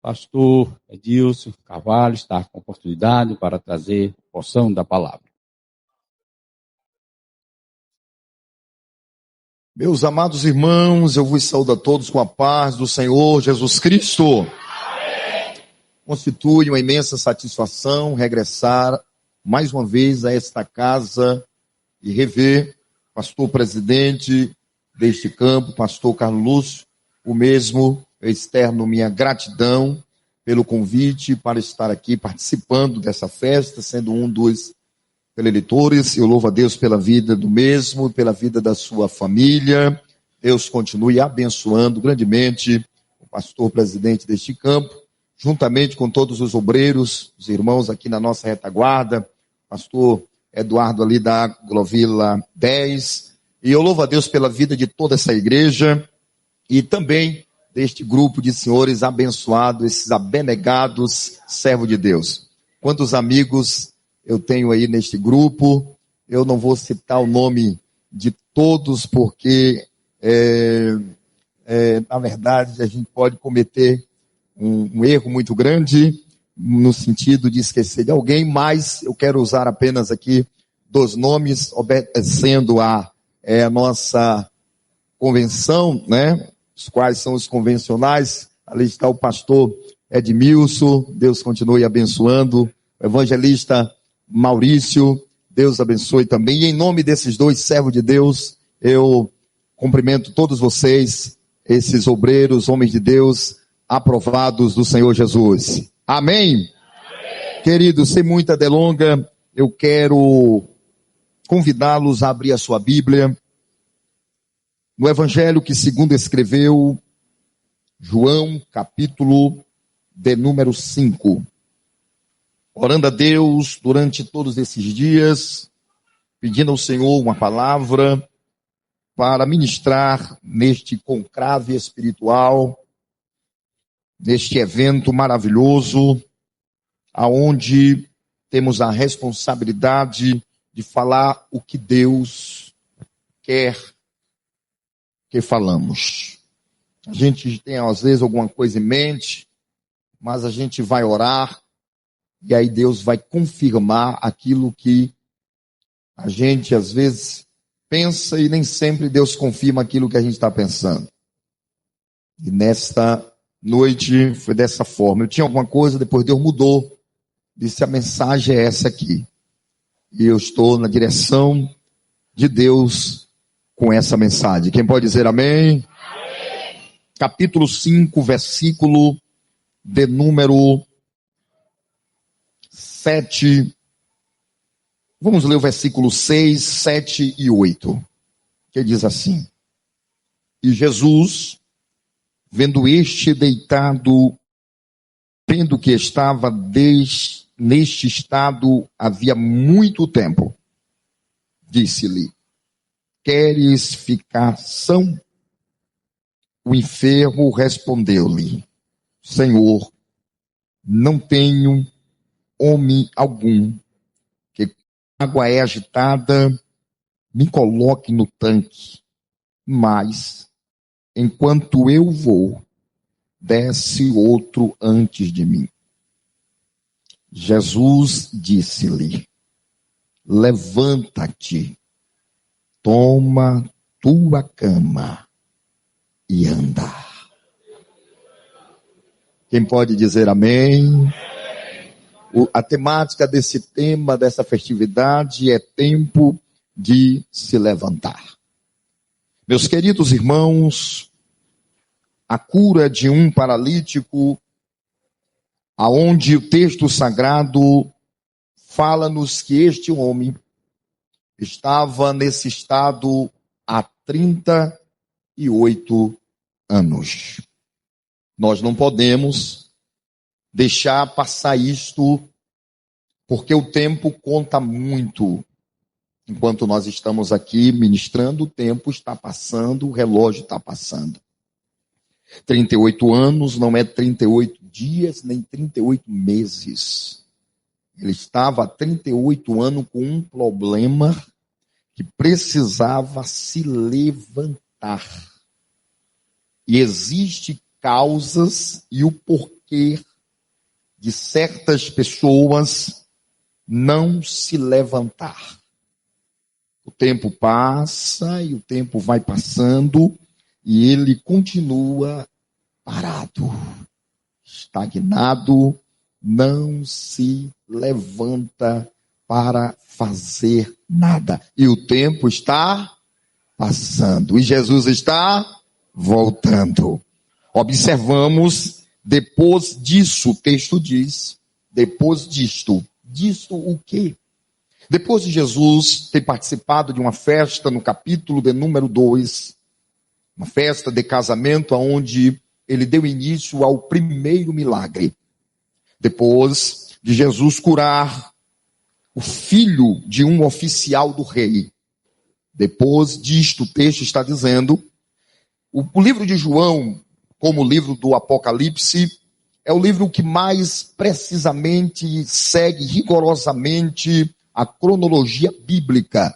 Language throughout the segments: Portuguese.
Pastor Edilson Carvalho está com oportunidade para trazer porção da palavra. Meus amados irmãos, eu vos saúdo a todos com a paz do Senhor Jesus Cristo. Amém. Constitui uma imensa satisfação regressar mais uma vez a esta casa e rever o pastor presidente deste campo, pastor Carlos Lúcio, o mesmo. Eu externo minha gratidão pelo convite para estar aqui participando dessa festa, sendo um dos eleitores. Eu louvo a Deus pela vida do mesmo, pela vida da sua família. Deus continue abençoando grandemente o pastor presidente deste campo, juntamente com todos os obreiros, os irmãos aqui na nossa retaguarda, pastor Eduardo ali da Glovila 10. E eu louvo a Deus pela vida de toda essa igreja e também deste grupo de senhores abençoados, esses abnegados servos de Deus. Quantos amigos eu tenho aí neste grupo? Eu não vou citar o nome de todos, porque, na verdade, a gente pode cometer um erro muito grande, no sentido de esquecer de alguém, mas eu quero usar apenas aqui 2 nomes, obedecendo a nossa convenção, né? Os quais são os convencionais. Ali está o pastor Edmilson, Deus continue abençoando. O evangelista Maurício, Deus abençoe também. E em nome desses 2 servos de Deus, eu cumprimento todos vocês, esses obreiros, homens de Deus, aprovados do Senhor Jesus. Amém? Amém. Queridos, sem muita delonga, eu quero convidá-los a abrir a sua Bíblia no Evangelho que segundo escreveu João, capítulo de número 5. Orando a Deus durante todos esses dias, pedindo ao Senhor uma palavra para ministrar neste conclave espiritual, neste evento maravilhoso, aonde temos a responsabilidade de falar o que Deus quer que falamos. A gente tem às vezes alguma coisa em mente, mas a gente vai orar e aí Deus vai confirmar aquilo que a gente às vezes pensa e nem sempre Deus confirma aquilo que a gente está pensando. E nesta noite foi dessa forma. Eu tinha alguma coisa, depois Deus mudou, disse a mensagem é essa aqui. E eu estou na direção de Deus com essa mensagem. Quem pode dizer amém? Amém. Capítulo 5, versículo de número 7. Vamos ler o versículo 6, 7 e 8. Que diz assim: E Jesus, vendo este deitado, vendo que estava neste estado havia muito tempo, disse-lhe: Queres ficar são? O enfermo respondeu-lhe: Senhor, não tenho homem algum que, com água é agitada, me coloque no tanque, mas, enquanto eu vou, desce outro antes de mim. Jesus disse-lhe: Levanta-te, toma tua cama e anda. Quem pode dizer amém? A temática desse tema, dessa festividade, é tempo de se levantar. Meus queridos irmãos, a cura de um paralítico, aonde o texto sagrado fala-nos que este homem estava nesse estado há 38 anos. Nós não podemos deixar passar isto, porque o tempo conta muito. Enquanto nós estamos aqui ministrando, o tempo está passando, o relógio está passando. 38 anos não é 38 dias, nem 38 meses. Ele estava há 38 anos com um problema que precisava se levantar. E existem causas e o porquê porquê de certas pessoas não se levantar. O tempo passa e o tempo vai passando e ele continua parado, estagnado, não se levanta para fazer nada. E o tempo está passando e Jesus está voltando. Observamos, depois disso, o texto diz, depois disto o quê? Depois de Jesus ter participado de uma festa no capítulo de número 2, uma festa de casamento onde ele deu início ao primeiro milagre. Depois de Jesus curar o filho de um oficial do rei. Depois disto, o texto está dizendo, o livro de João, como o livro do Apocalipse, é o livro que mais precisamente segue rigorosamente a cronologia bíblica,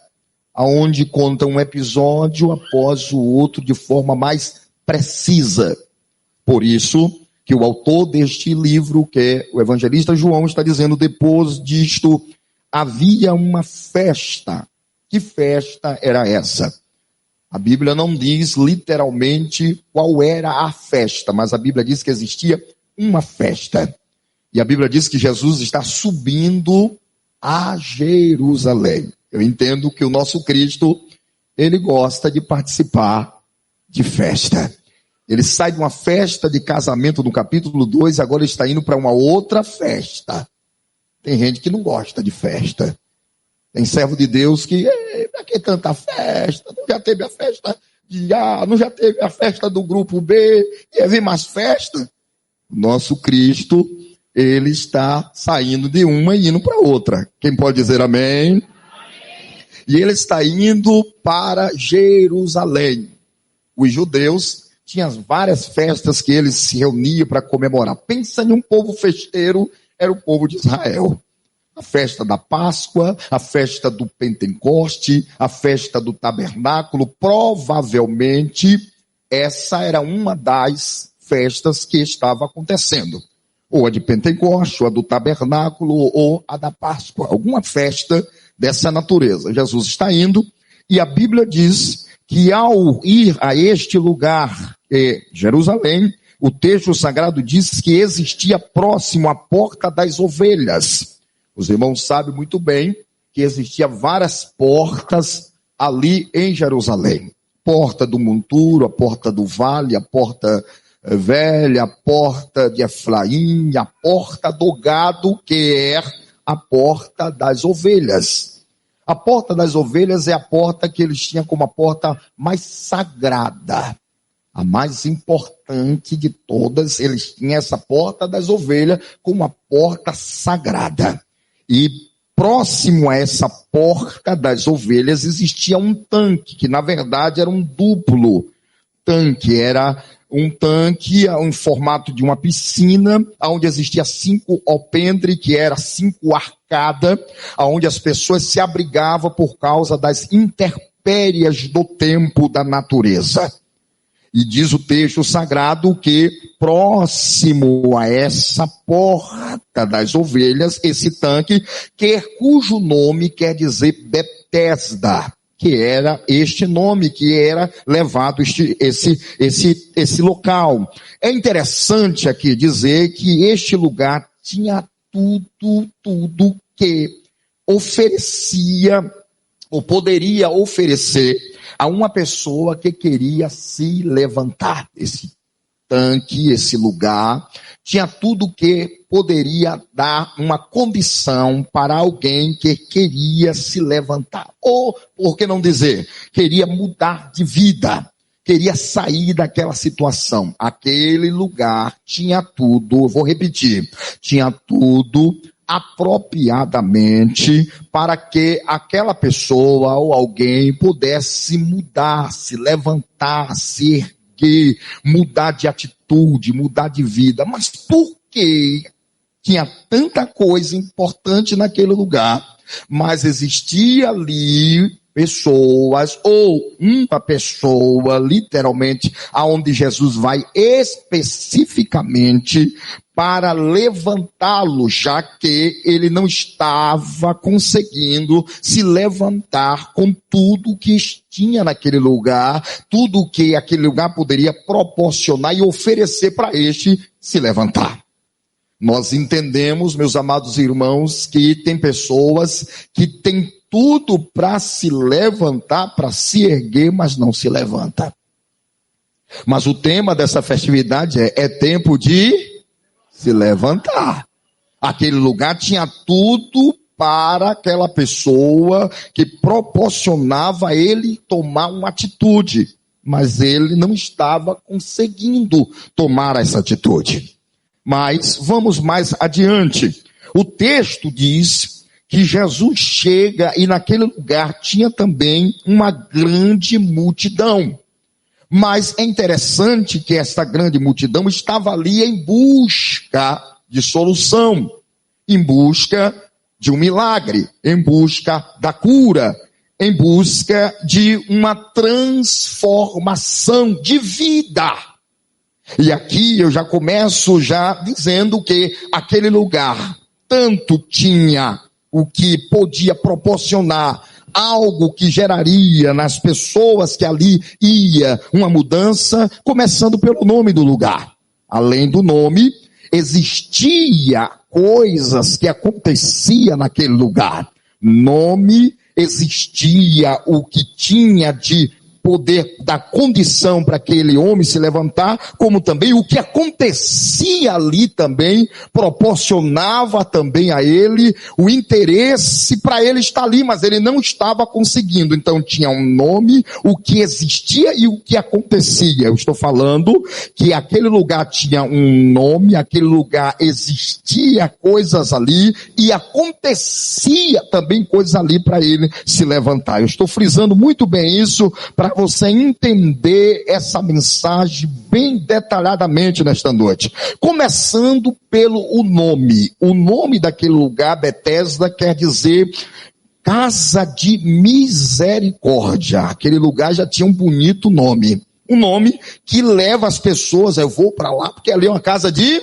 aonde conta um episódio após o outro de forma mais precisa. Por isso que o autor deste livro, que é o evangelista João, está dizendo, depois disto havia uma festa. Que festa era essa? A Bíblia não diz literalmente qual era a festa, mas a Bíblia diz que existia uma festa. E a Bíblia diz que Jesus está subindo a Jerusalém. Eu entendo que o nosso Cristo, ele gosta de participar de festa. Ele sai de uma festa de casamento no capítulo 2 e agora está indo para uma outra festa. Tem gente que não gosta de festa. Tem servo de Deus que, para que tanta festa? Não já teve a festa de A, não já teve a festa do grupo B, ia vir mais festa? O nosso Cristo, ele está saindo de uma e indo para outra. Quem pode dizer amém? Amém? E ele está indo para Jerusalém. Os judeus tinham várias festas que eles se reuniam para comemorar. Pensa em um povo festeiro, era o povo de Israel. A festa da Páscoa, a festa do Pentecoste, a festa do Tabernáculo, provavelmente essa era uma das festas que estava acontecendo. Ou a de Pentecoste, ou a do Tabernáculo, ou a da Páscoa. Alguma festa dessa natureza. Jesus está indo e a Bíblia diz que ao ir a este lugar, Jerusalém, o texto sagrado diz que existia próximo à porta das ovelhas. Os irmãos sabem muito bem que existia várias portas ali em Jerusalém. Porta do monturo, a porta do vale, a porta velha, a porta de Efraim, a porta do gado, que é a porta das ovelhas. A porta das ovelhas é a porta que eles tinham como a porta mais sagrada. A mais importante de todas, eles tinham essa porta das ovelhas como a porta sagrada. E próximo a essa porta das ovelhas existia um tanque, que na verdade era um duplo tanque. Era um tanque em formato de uma piscina, onde existia 5 alpendre, que era 5 arcadas, onde as pessoas se abrigavam por causa das intempéries do tempo da natureza. E diz o texto sagrado que próximo a essa porta das ovelhas, esse tanque, cujo nome quer dizer Betesda, que era este nome que era levado esse local. É interessante aqui dizer que este lugar tinha tudo que oferecia ou poderia oferecer a uma pessoa que queria se levantar. Esse tanque, esse lugar, tinha tudo que poderia dar uma condição para alguém que queria se levantar. Ou, por que não dizer, queria mudar de vida, queria sair daquela situação. Aquele lugar tinha tudo, vou repetir, tinha tudo apropriadamente para que aquela pessoa ou alguém pudesse mudar, se levantar, se erguer, mudar de atitude, mudar de vida. Mas por que tinha tanta coisa importante naquele lugar, mas existia ali pessoas, ou uma pessoa, literalmente, aonde Jesus vai especificamente para levantá-lo, já que ele não estava conseguindo se levantar com tudo que tinha naquele lugar, tudo que aquele lugar poderia proporcionar e oferecer para este se levantar. Nós entendemos, meus amados irmãos, que tem pessoas que têm tudo para se levantar, para se erguer, mas não se levanta. Mas o tema dessa festividade é tempo de se levantar. Aquele lugar tinha tudo para aquela pessoa que proporcionava a ele tomar uma atitude, mas ele não estava conseguindo tomar essa atitude. Mas vamos mais adiante. O texto diz que Jesus chega e naquele lugar tinha também uma grande multidão. Mas é interessante que essa grande multidão estava ali em busca de solução, em busca de um milagre, em busca da cura, em busca de uma transformação de vida. E aqui eu já começo dizendo que aquele lugar tanto tinha o que podia proporcionar algo que geraria nas pessoas que ali ia uma mudança, começando pelo nome do lugar. Além do nome, existia coisas que acontecia naquele lugar. Nome, existia o que tinha de poder dar condição para aquele homem se levantar, como também o que acontecia ali também proporcionava também a ele o interesse para ele estar ali, mas ele não estava conseguindo. Então tinha um nome, o que existia e o que acontecia. Eu estou falando que aquele lugar tinha um nome, aquele lugar existia coisas ali e acontecia também coisas ali para ele se levantar. Eu estou frisando muito bem isso para você entender essa mensagem bem detalhadamente nesta noite. Começando pelo o nome. O nome daquele lugar, Betesda, quer dizer casa de misericórdia. Aquele lugar já tinha um bonito nome. Um nome que leva as pessoas, eu vou para lá porque ali é uma casa de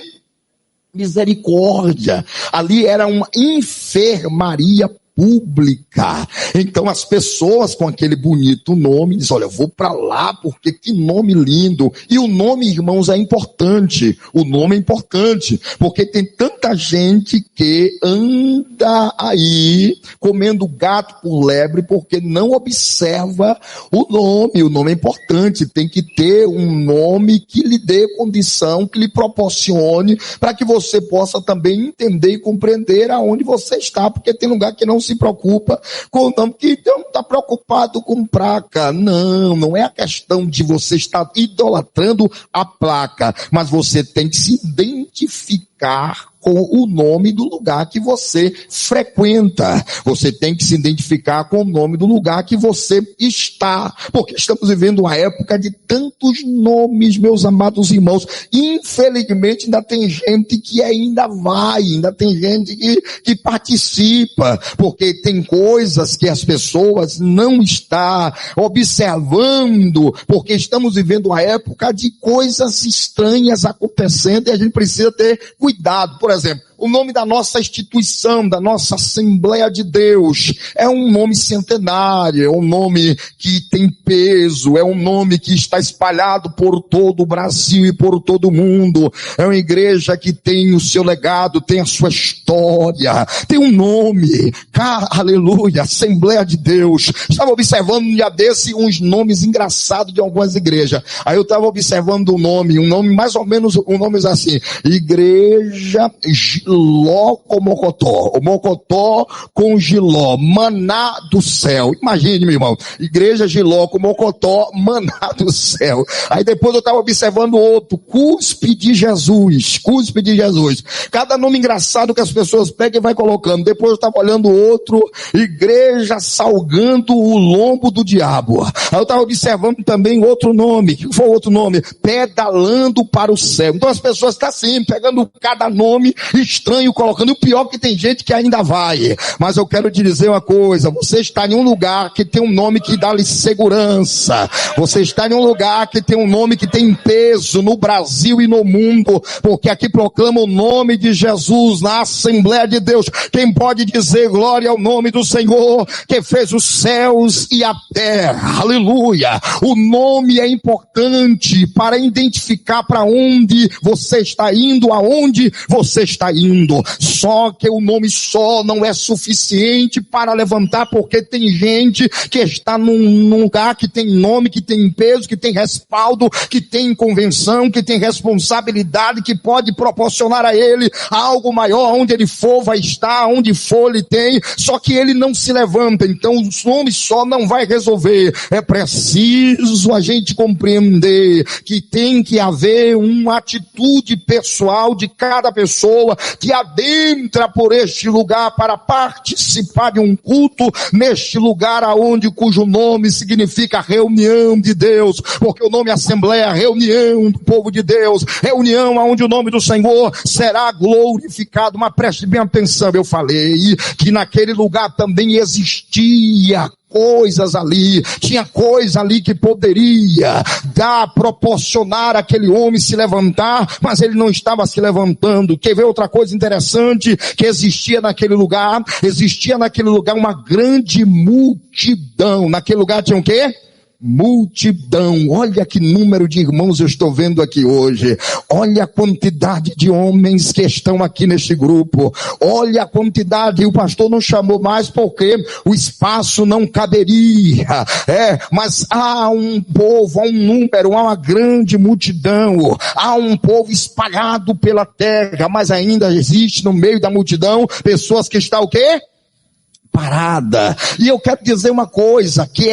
misericórdia. Ali era uma enfermaria pública. Então as pessoas com aquele bonito nome dizem, olha, eu vou para lá porque que nome lindo. E o nome, irmãos, é importante. O nome é importante porque tem tanta gente que anda aí comendo gato por lebre porque não observa o nome. O nome é importante. Tem que ter um nome que lhe dê condição, que lhe proporcione para que você possa também entender e compreender aonde você está, porque tem lugar que não se preocupa com o nome, que não está preocupado com placa. Não é a questão de você estar idolatrando a placa, mas você tem que se identificar com o nome do lugar que você frequenta. Você tem que se identificar com o nome do lugar que você está, porque estamos vivendo uma época de tantos nomes, meus amados irmãos. Infelizmente ainda tem gente que ainda vai, ainda tem gente que participa, porque tem coisas que as pessoas não estão observando, porque estamos vivendo uma época de coisas estranhas acontecendo e a gente precisa ter cuidado. Por exemplo, o nome da nossa instituição, da nossa Assembleia de Deus, é um nome centenário, é um nome que tem peso, é um nome que está espalhado por todo o Brasil e por todo o mundo. É uma igreja que tem o seu legado, tem a sua história, tem um nome, aleluia, Assembleia de Deus. Estava observando um dia desse uns nomes engraçados de algumas igrejas. Aí eu estava observando um nome mais ou menos, um nome assim, Igreja Giló com Mocotó, o Mocotó com Giló, maná do céu. Imagine, meu irmão, Igreja Giló com Mocotó, maná do céu. Aí depois eu estava observando outro, Cuspe de Jesus. Cada nome engraçado que as pessoas pegam e vai colocando. Depois eu estava olhando outro, Igreja Salgando o Lombo do Diabo. Aí eu estava observando também outro nome, que foi outro nome, Pedalando para o Céu. Então as pessoas estão assim, pegando cada nome e estranho colocando. O pior é que tem gente que ainda vai. Mas eu quero te dizer uma coisa, você está em um lugar que tem um nome que dá-lhe segurança. Você está em um lugar que tem um nome que tem peso no Brasil e no mundo, porque aqui proclama o nome de Jesus na Assembleia de Deus. Quem pode dizer glória ao nome do Senhor, que fez os céus e a terra? Aleluia! O nome é importante para identificar para onde você está indo, aonde você está indo. Só que o nome só não é suficiente para levantar, porque tem gente que está num lugar que tem nome, que tem peso, que tem respaldo, que tem convenção, que tem responsabilidade, que pode proporcionar a ele algo maior. Onde ele for vai estar, onde for ele tem, só que ele não se levanta. Então o nome só não vai resolver. É preciso a gente compreender que tem que haver uma atitude pessoal de cada pessoa que adentra por este lugar para participar de um culto neste lugar aonde, cujo nome significa reunião de Deus, porque o nome Assembleia é reunião do povo de Deus, reunião onde o nome do Senhor será glorificado. Mas preste bem atenção, eu falei que naquele lugar também existia coisas ali, tinha coisa ali que poderia proporcionar aquele homem se levantar, mas ele não estava se levantando. Quer ver outra coisa interessante que existia naquele lugar? Existia naquele lugar uma grande multidão. Naquele lugar tinha o quê? Multidão. Olha que número de irmãos eu estou vendo aqui hoje. Olha a quantidade de homens que estão aqui neste grupo. Olha a quantidade. E o pastor não chamou mais porque o espaço não caberia. Mas há um povo, há um número, há uma grande multidão. Há um povo espalhado pela terra, mas ainda existe no meio da multidão pessoas que estão o quê? Parada. E eu quero dizer uma coisa, que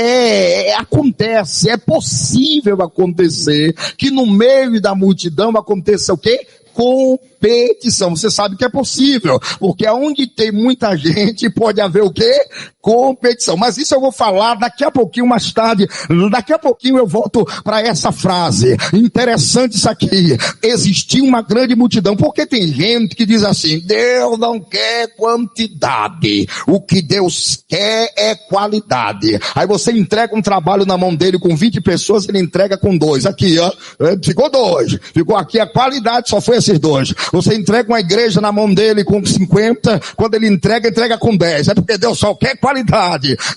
acontece, é possível acontecer, que no meio da multidão aconteça o quê? Competição. Você sabe que é possível, porque onde tem muita gente pode haver o quê? Competição. Mas isso eu vou falar daqui a pouquinho, mais tarde. Daqui a pouquinho eu volto para essa frase. Interessante isso aqui. Existia uma grande multidão, porque tem gente que diz assim: Deus não quer quantidade, o que Deus quer é qualidade. Aí você entrega um trabalho na mão dele com 20 pessoas, ele entrega com 2. Aqui, ó, ficou 2. Ficou aqui a qualidade, só foi esses 2. Você entrega uma igreja na mão dele com 50, quando ele entrega com 10. É porque Deus só quer qualidade.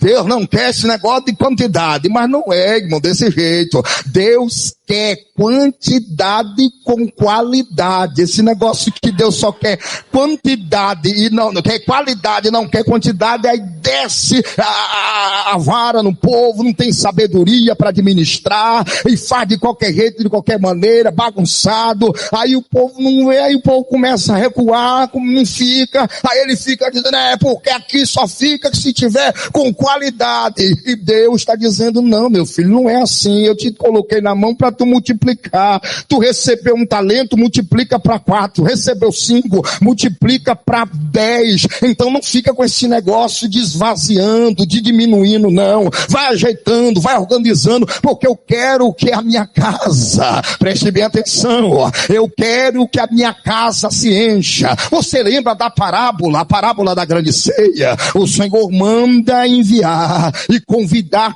Deus não quer esse negócio de quantidade. Mas não é, irmão, desse jeito. Deus quer quantidade com qualidade. Esse negócio que Deus só quer quantidade e não quer qualidade, não quer quantidade, aí desce a vara no povo, não tem sabedoria para administrar e faz de qualquer jeito, de qualquer maneira, bagunçado. Aí o povo não vê, aí o povo começa a recuar, como não fica, aí ele fica dizendo, porque aqui só fica se tiver com qualidade. E Deus está dizendo, não, meu filho, não é assim. Eu te coloquei na mão para tu multiplicar. Tu recebeu um talento, multiplica para 4. Recebeu 5, multiplica para 10. Então não fica com esse negócio de esvaziando, de diminuindo, não. Vai ajeitando, vai organizando, porque eu quero que a minha casa, preste bem atenção, eu quero que a minha casa se encha. Você lembra da parábola, a parábola da grande ceia? O Senhor manda enviar e convidar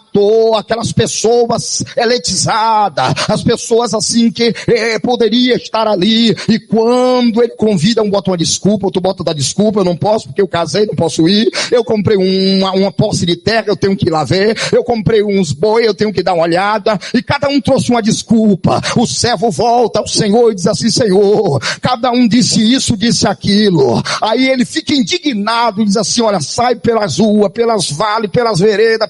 aquelas pessoas eletizadas, as pessoas assim que poderia estar ali, e quando ele convida, um bota uma desculpa, outro bota da desculpa, eu não posso porque eu casei, não posso ir, eu comprei uma posse de terra, eu tenho que ir lá ver, eu comprei uns boi, eu tenho que dar uma olhada, e cada um trouxe uma desculpa. O servo volta ao Senhor e diz assim, Senhor, cada um disse isso, disse aquilo. Aí ele fica indignado e diz assim, olha, sai pelas ruas, pelas vales, pelas veredas,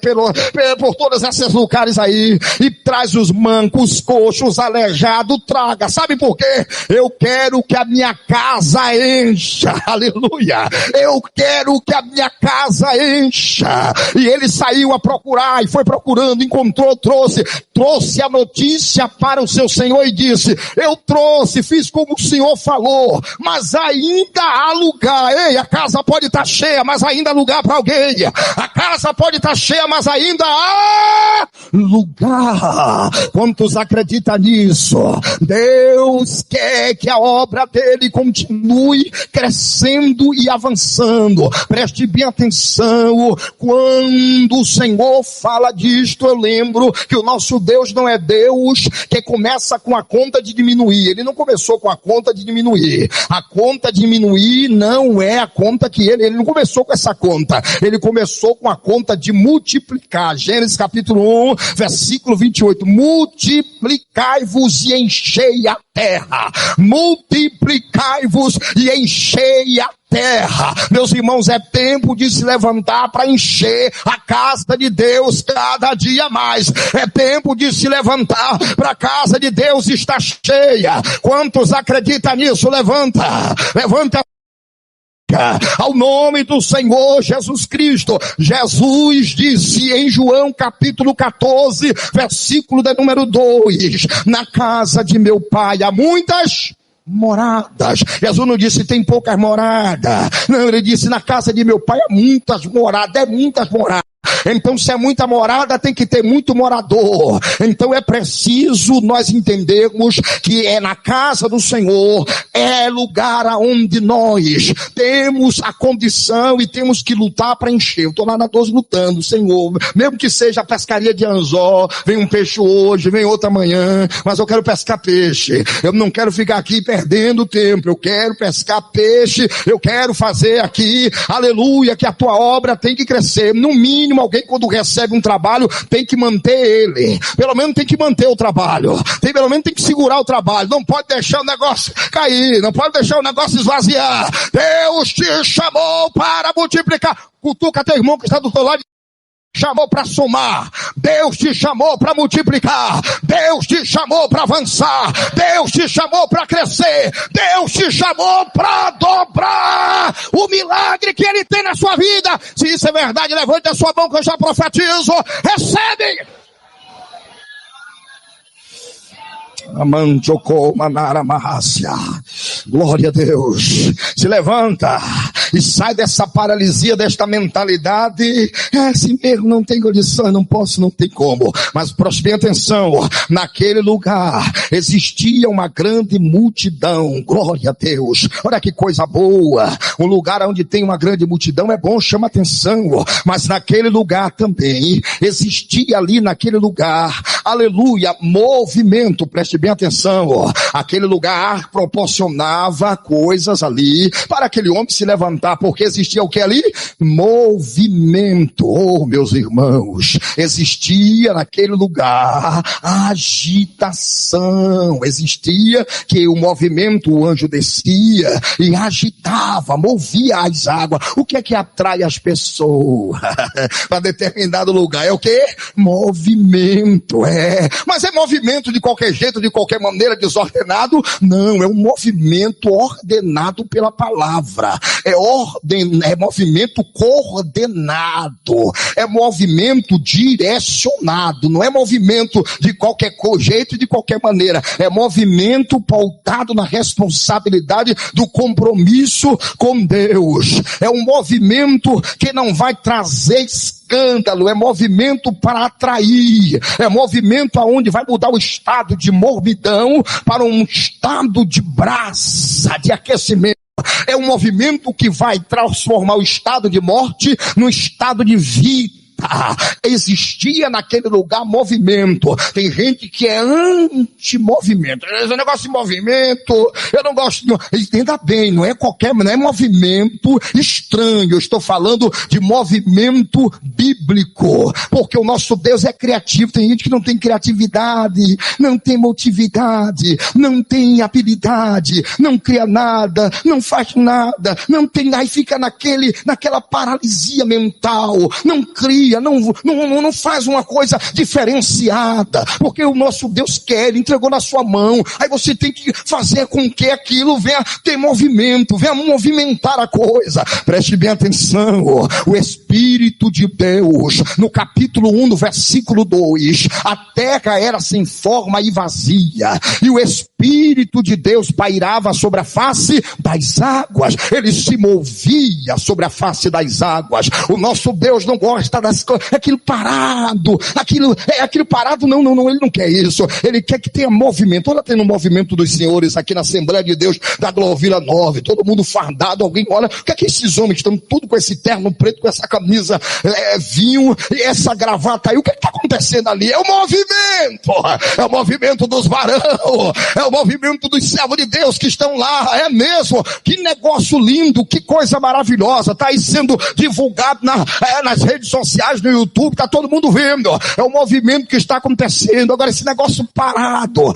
por todos esses lugares aí, e traz os mancos, os coxos, os aleijados, traga. Sabe por quê? Eu quero que a minha casa encha. Aleluia. Eu quero que a minha casa encha. E ele saiu a procurar e foi procurando, encontrou, trouxe a notícia para o seu senhor e disse, eu trouxe, fiz como o senhor falou, mas ainda há lugar. Ei, a casa pode estar cheia, mas ainda há lugar para alguém. A casa pode estar cheia, mas ainda há lugar. Quantos acreditam nisso. Deus quer que a obra dele continue crescendo e avançando. Preste bem atenção. Quando o Senhor fala disto, eu lembro que o nosso Deus não é Deus que começa com a conta de diminuir. Ele não começou com a conta de diminuir. A conta de diminuir não é a conta que ele não começou com essa conta. Ele começou com a conta de multiplicar. Gênesis capítulo 1, versículo 28. Multiplicai-vos e enchei a terra. Multiplicai-vos e enchei a terra. Meus irmãos, é tempo de se levantar para encher a casa de Deus cada dia mais. É tempo de se levantar para a casa de Deus estar cheia. Quantos acreditam nisso? Levanta. Ao nome do Senhor Jesus Cristo. Jesus disse em João capítulo 14, versículo de número 2, na casa de meu pai há muitas moradas. Jesus não disse tem poucas moradas. Não, ele disse na casa de meu pai há muitas moradas. É muitas moradas. Então, se é muita morada, tem que ter muito morador. Então, é preciso nós entendermos que é na casa do Senhor, é lugar aonde nós temos a condição e temos que lutar para encher. Eu estou lá na 12 lutando, Senhor, mesmo que seja a pescaria de anzol, vem um peixe hoje, vem outro amanhã, mas eu quero pescar peixe. Eu não quero ficar aqui perdendo tempo, eu quero pescar peixe, eu quero fazer aqui, aleluia, que a tua obra tem que crescer. No mínimo, alguém quando recebe um trabalho tem que manter ele, pelo menos tem que manter o trabalho, pelo menos tem que segurar o trabalho, não pode deixar o negócio cair, não pode deixar o negócio esvaziar. Deus te chamou para multiplicar. Cutuca teu irmão que está do teu lado. Chamou para somar, Deus te chamou para multiplicar, Deus te chamou para avançar, Deus te chamou para crescer, Deus te chamou para dobrar o milagre que Ele tem na sua vida. Se isso é verdade, levante a sua mão que eu já profetizo. Recebe! Glória a Deus. Se levanta e sai dessa paralisia, desta mentalidade. É assim mesmo, não tem condição, não posso, não tem como. Mas preste atenção, naquele lugar existia uma grande multidão. Glória a Deus. Olha que coisa boa. Um lugar onde tem uma grande multidão é bom, chama atenção. Mas naquele lugar também existia ali naquele lugar, aleluia, movimento. Preste bem atenção. Aquele lugar proporcionava coisas ali para aquele homem se levantar, porque existia o que ali? Movimento. Oh, meus irmãos, existia naquele lugar agitação. Existia que o movimento, o anjo descia e agitava, movia as águas. O que é que atrai as pessoas para determinado lugar? É o que? Movimento, é. Mas é movimento de qualquer jeito, de qualquer maneira, desordenado? Não, é um movimento ordenado pela palavra. É movimento coordenado. É movimento direcionado. Não é movimento de qualquer jeito e de qualquer maneira. É movimento pautado na responsabilidade do compromisso com Deus. É um movimento que não vai trazer escândalo, é movimento para atrair, é movimento aonde vai mudar o estado de morbidão para um estado de brasa, de aquecimento. É um movimento que vai transformar o estado de morte no estado de vida. Existia naquele lugar movimento. Tem gente que é anti-movimento. Esse negócio de movimento, eu não gosto de... Entenda bem, não é movimento estranho. Eu estou falando de movimento bíblico, porque o nosso Deus é criativo. Tem gente que não tem criatividade, não tem motividade, não tem habilidade, não cria nada, não faz nada, não tem, aí fica naquela paralisia mental, não cria, não faz uma coisa diferenciada, porque o nosso Deus quer, Ele entregou na sua mão. Aí você tem que fazer com que aquilo venha ter movimento, venha movimentar a coisa. Preste bem atenção, o Espírito de Deus, no capítulo 1, no versículo 2, a terra era sem forma e vazia, e o Espírito de Deus pairava sobre a face das águas. Ele se movia sobre a face das águas. O nosso Deus não gosta das aquilo parado, aquilo parado, não, ele não quer isso, ele quer que tenha movimento. Olha, tem um movimento dos senhores aqui na Assembleia de Deus da Glória Vila 9, todo mundo fardado, alguém olha, o que é que esses homens estão tudo com esse terno preto, com essa camisa vinho, e essa gravata aí, o que está acontecendo ali? É o movimento dos varão, é o movimento dos servos de Deus que estão lá, é mesmo, que negócio lindo, que coisa maravilhosa, está aí sendo divulgado nas redes sociais, no YouTube, está todo mundo vendo, é o movimento que está acontecendo. Agora esse negócio parado,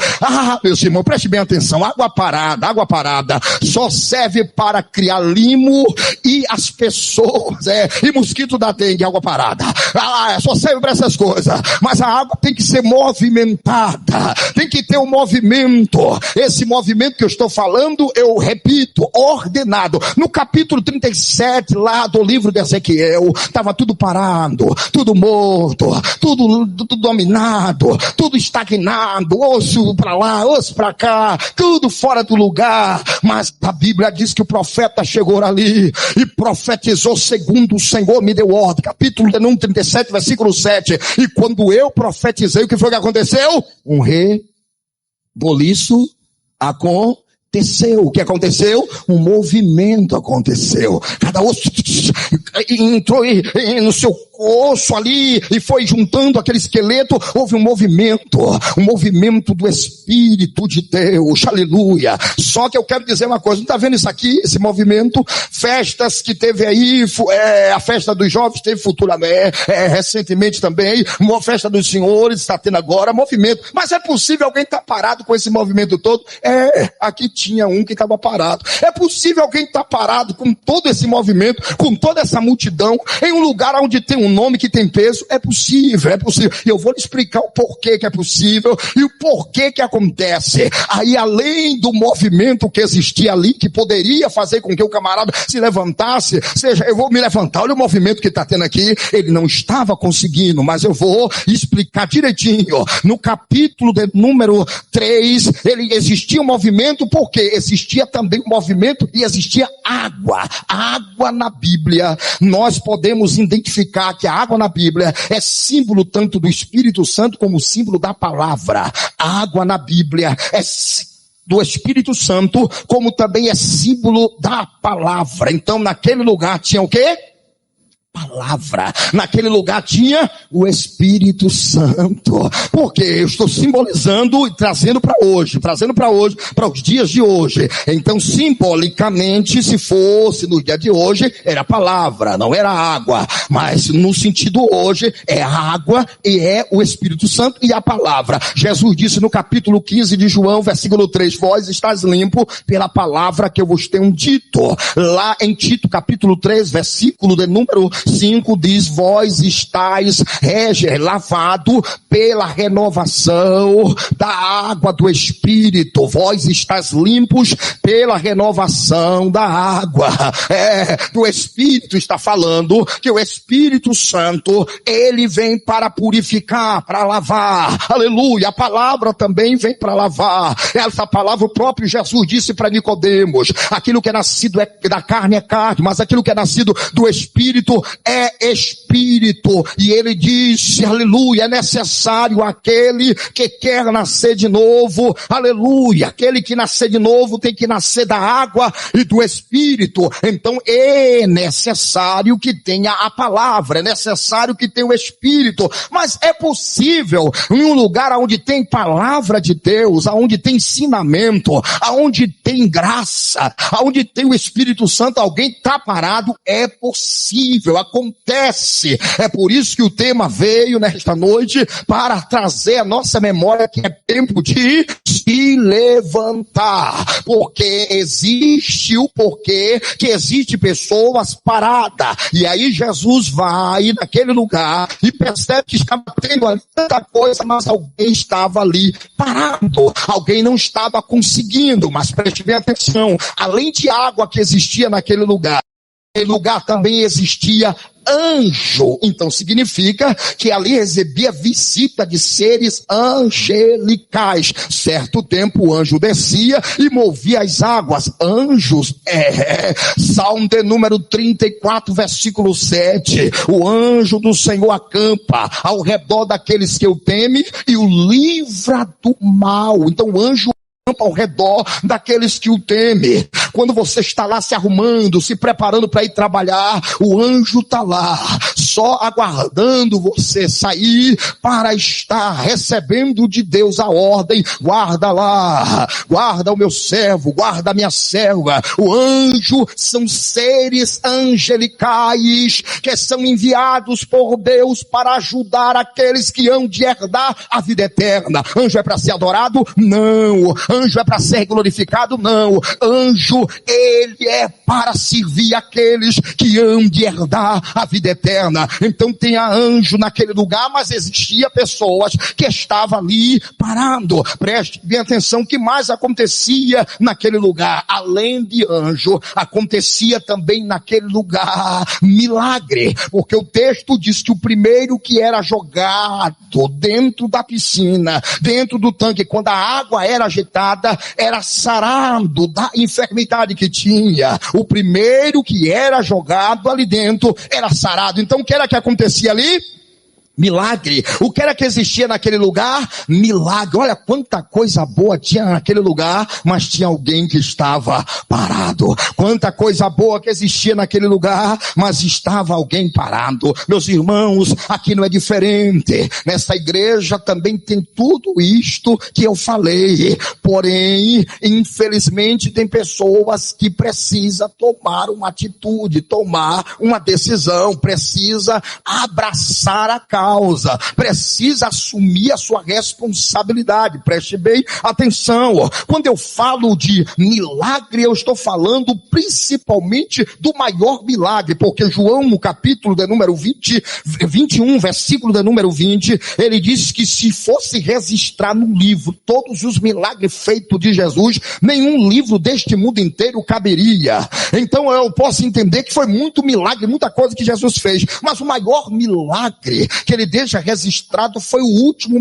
meus irmãos, preste bem atenção, água parada, só serve para criar limo e as pessoas, e mosquito da dengue, água parada, só serve para essas coisas, mas a água tem que ser movimentada, tem que ter um movimento. Esse movimento que eu estou falando, eu repito, ordenado. No capítulo 37 lá do livro de Ezequiel, estava tudo parado, tudo morto, tudo dominado, tudo estagnado, osso para lá, osso para cá, tudo fora do lugar. Mas a Bíblia diz que o profeta chegou ali e profetizou segundo o Senhor me deu ordem. Capítulo 37, versículo 7. E quando eu profetizei, o que foi que aconteceu? Um reboliço aconteceu. O que aconteceu? Um movimento aconteceu. Cada osso entrou no seu osso ali e foi juntando aquele esqueleto. Houve um movimento do Espírito de Deus, aleluia. Só que eu quero dizer uma coisa, não está vendo isso aqui, esse movimento? Festas que teve aí, a festa dos jovens teve recentemente também, uma festa dos senhores está tendo agora, movimento. Mas é possível alguém estar parado com esse movimento todo? Aqui tinha um que estava parado. É possível alguém estar parado com todo esse movimento, com toda essa multidão, em um lugar onde tem um nome que tem peso? É possível. E eu vou lhe explicar o porquê que é possível e o porquê que acontece. Aí, além do movimento que existia ali, que poderia fazer com que o camarada se levantasse, seja, eu vou me levantar, olha o movimento que está tendo aqui, ele não estava conseguindo, mas eu vou explicar direitinho. No capítulo de número 3, ele existia um movimento, porque existia também um movimento e existia água. A água na Bíblia, nós podemos identificar que a água na Bíblia é símbolo tanto do Espírito Santo como símbolo da palavra. A água na Bíblia é do Espírito Santo, como também é símbolo da palavra. Então, naquele lugar tinha o quê? Palavra. Naquele lugar tinha o Espírito Santo. Porque eu estou simbolizando e trazendo para hoje, para os dias de hoje. Então, simbolicamente, se fosse no dia de hoje, era palavra, não era água. Mas no sentido hoje, é água e é o Espírito Santo e a palavra. Jesus disse no capítulo 15 de João, versículo 3, vós estáis limpo pela palavra que eu vos tenho dito. Lá em Tito, capítulo 3, versículo de número 5 diz, vós estáis lavado pela renovação da água do Espírito, vós estáis limpos pela renovação da água, do Espírito. Está falando que o Espírito Santo, ele vem para purificar, para lavar, aleluia. A palavra também vem para lavar. Essa palavra o próprio Jesus disse para Nicodemos, aquilo que é nascido da carne é carne, mas aquilo que é nascido do Espírito é Espírito. E ele disse, aleluia, é necessário aquele que quer nascer de novo, aleluia, aquele que nascer de novo tem que nascer da água e do Espírito. Então é necessário que tenha a palavra, é necessário que tenha o Espírito. Mas é possível em um lugar onde tem palavra de Deus, onde tem ensinamento, onde tem graça, onde tem o Espírito Santo, alguém está parado? É possível, acontece. É por isso que o tema veio nesta noite, para trazer a nossa memória que é tempo de se levantar. Porque existe o porquê que existe pessoas paradas. E aí Jesus vai naquele lugar e percebe que estava tendo ali tanta coisa, mas alguém estava ali parado. Alguém não estava conseguindo, mas preste bem atenção. Além de água que existia naquele lugar também existia anjo. Então significa que ali recebia visita de seres angelicais. Certo tempo o anjo descia e movia as águas. Anjos, Salmo de número 34, versículo 7. O anjo do Senhor acampa ao redor daqueles que o temem e o livra do mal. Então o anjo ao redor daqueles que o temem. Quando você está lá se arrumando, se preparando para ir trabalhar, o anjo está lá, só aguardando você sair para estar recebendo de Deus a ordem. Guarda lá, guarda o meu servo, guarda a minha serva. O anjo são seres angelicais que são enviados por Deus para ajudar aqueles que hão de herdar a vida eterna. Anjo é para ser adorado? Não. Anjo é para ser glorificado? Não. Anjo, ele é para servir aqueles que hão de herdar a vida eterna. Então tinha anjo naquele lugar, mas existia pessoas que estavam ali parando. Preste bem atenção, o que mais acontecia naquele lugar? Além de anjo, acontecia também naquele lugar milagre, porque o texto diz que o primeiro que era jogado dentro da piscina, dentro do tanque, quando a água era agitada, era sarado da enfermidade que tinha. O primeiro que era jogado ali dentro era sarado. Então o que era que acontecia ali? Milagre. O que era que existia naquele lugar? Milagre. Olha quanta coisa boa tinha naquele lugar, mas tinha alguém que estava parado. Quanta coisa boa que existia naquele lugar, mas estava alguém parado. Meus irmãos, aqui não é diferente. Nessa igreja também tem tudo isto que eu falei. Porém, infelizmente tem pessoas que precisam tomar uma atitude, tomar uma decisão, precisa abraçar a causa, precisa assumir a sua responsabilidade. Preste bem atenção. Quando eu falo de milagre, eu estou falando principalmente do maior milagre, porque João, no capítulo de número 21, versículo de número 20, ele diz que se fosse registrar no livro todos os milagres feitos de Jesus, nenhum livro deste mundo inteiro caberia. Então eu posso entender que foi muito milagre, muita coisa que Jesus fez, mas o maior milagre que ele deixa registrado foi o último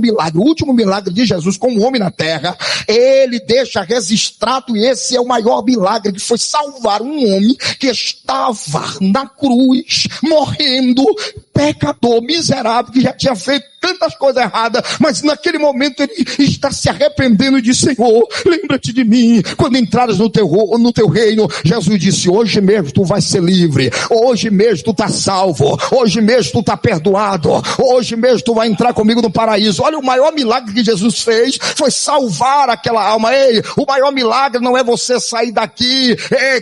milagre de Jesus como homem na terra. Ele deixa registrado, e esse é o maior milagre, que foi salvar um homem que estava na cruz, morrendo, pecador, miserável, que já tinha feito tantas coisas erradas, mas naquele momento ele está se arrependendo e diz: Senhor, lembra-te de mim quando entrares no teu reino. Jesus disse: hoje mesmo tu vais ser livre, hoje mesmo tu está salvo, hoje mesmo tu está perdoado, hoje mesmo tu vai entrar comigo no paraíso. Olha, o maior milagre que Jesus fez foi salvar aquela alma. Ei, o maior milagre não é você sair daqui,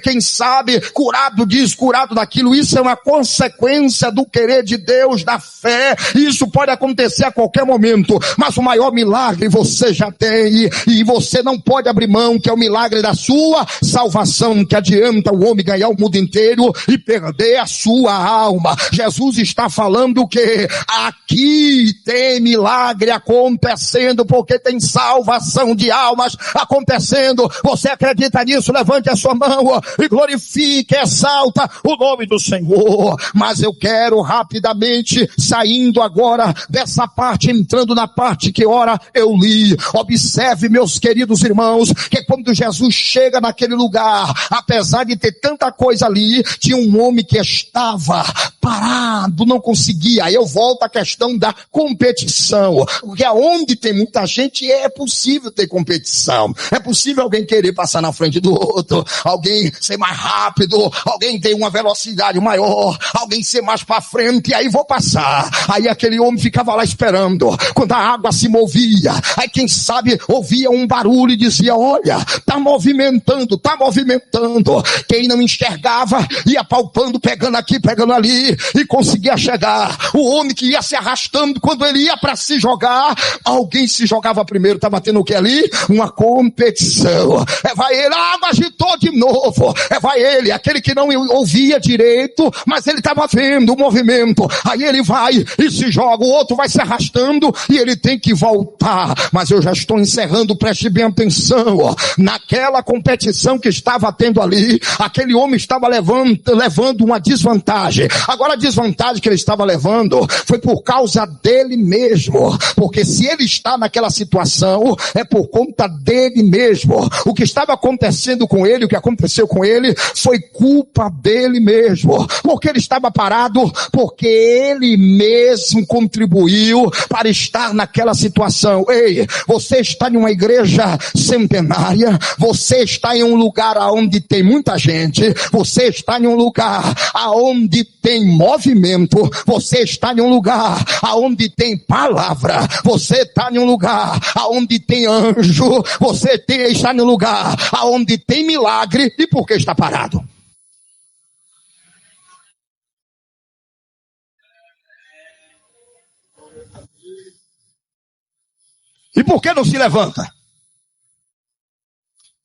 quem sabe, curado disso, curado daquilo. Isso é uma consequência do querer de Deus, da fé. Isso pode acontecer a qualquer momento, mas o maior milagre você já tem, e você não pode abrir mão, que é o milagre da sua salvação, que adianta o homem ganhar o mundo inteiro e perder a sua alma. Jesus está falando que aqui tem milagre acontecendo, porque tem salvação de almas acontecendo. Você acredita nisso? Levante a sua mão e glorifique, exalta o nome do Senhor. Mas eu quero rapidamente, saindo agora dessa parte, entrando na parte que ora eu li. Observe, meus queridos irmãos, que quando Jesus chega naquele lugar, apesar de ter tanta coisa ali, tinha um homem que estava parado, não conseguia. Aí eu volto à questão da competição, porque aonde tem muita gente é possível ter competição, é possível alguém querer passar na frente do outro, alguém ser mais rápido, alguém ter uma velocidade maior, alguém ser mais para frente, e aí vou passar. Aí aquele homem ficava lá esperando, quando a água se movia, aí quem sabe ouvia um barulho e dizia: olha, tá movimentando. Quem não enxergava ia palpando, pegando aqui, pegando ali, e conseguia chegar. O homem que ia se arrastando, quando ele ia para se jogar, alguém se jogava primeiro. Estava tendo o que ali? Uma competição. Vai ele, a água agitou de novo. Vai ele, aquele que não ouvia direito, mas ele estava vendo o movimento. Aí ele vai e se joga, o outro vai se arrastando e ele tem que voltar. Mas eu já estou encerrando, preste bem atenção. Naquela competição que estava tendo ali, aquele homem estava levando uma desvantagem. Agora Agora a desvantagem que ele estava levando foi por causa dele mesmo, porque se ele está naquela situação, é por conta dele mesmo. O que estava acontecendo com ele, o que aconteceu com ele, foi culpa dele mesmo, porque ele estava parado, porque ele mesmo contribuiu para estar naquela situação. Ei, você está em uma igreja centenária, você está em um lugar onde tem muita gente, você está em um lugar onde tem movimento, você está em um lugar onde tem palavra, você está em um lugar onde tem anjo, você está em um lugar onde tem milagre. E por que está parado? E por que não se levanta?